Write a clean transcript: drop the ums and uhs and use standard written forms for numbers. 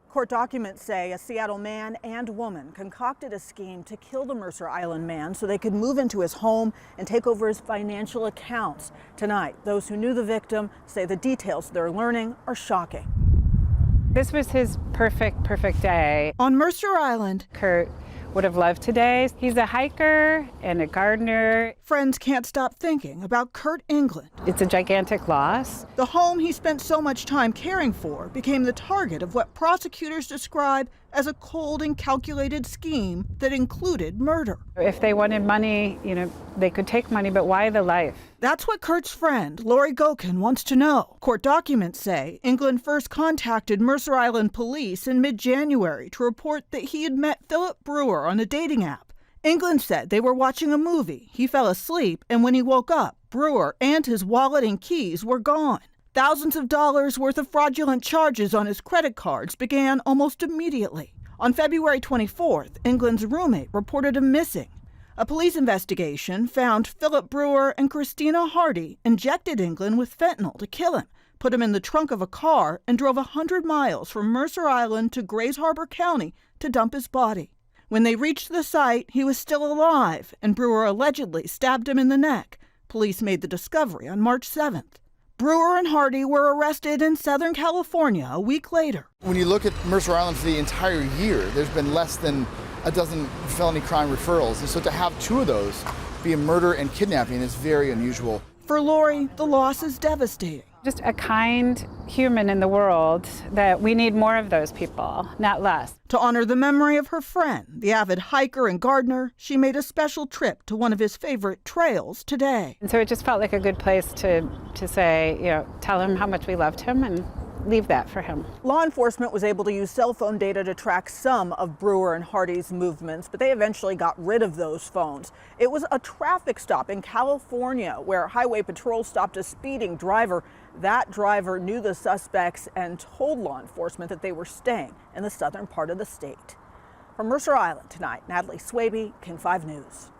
Court documents say a Seattle man and woman concocted a scheme to kill the Mercer Island man so they could move into his home and take over his financial accounts. Tonight, those who knew the victim say the details they're learning are shocking. This was his perfect day. On Mercer Island, Kurt would have loved today. He's a hiker and a gardener. Friends can't stop thinking about Curtis Engeland. It's a gigantic loss. The home he spent so much time caring for became the target of what prosecutors describe as a cold and calculated scheme that included murder. If they wanted money, they could take money, but why the life? That's what Kurt's friend, Lori Gokin, wants to know. Court documents say Engeland first contacted Mercer Island police in mid-January to report that he had met Philip Brewer on a dating app. Engeland said they were watching a movie. He fell asleep, and when he woke up, Brewer and his wallet and keys were gone. Thousands of dollars worth of fraudulent charges on his credit cards began almost immediately. On February 24th, Engeland's roommate reported him missing. A police investigation found Philip Brewer and Christina Hardy injected Engeland with fentanyl to kill him, put him in the trunk of a car, and drove 100 miles from Mercer Island to Grays Harbor County to dump his body. When they reached the site, he was still alive, and Brewer allegedly stabbed him in the neck. Police made the discovery on March 7th. Brewer and Hardy were arrested in Southern California a week later. When you look at Mercer Island for the entire year, there's been less than a dozen felony crime referrals. And so to have two of those be a murder and kidnapping is very unusual. For Lori, the loss is devastating. Just a kind human in the world that we need more of those people, not less. To honor the memory of her friend, the avid hiker and gardener, she made a special trip to one of his favorite trails today. And so it just felt like a good place to say, tell him how much we loved him and leave that for him. Law enforcement was able to use cell phone data to track some of Brewer and Hardy's movements, but they eventually got rid of those phones. It was a traffic stop in California where Highway Patrol stopped a speeding driver. That driver knew the suspects and told law enforcement that they were staying in the southern part of the state. From Mercer Island tonight, Natalie Swaby, King 5 News.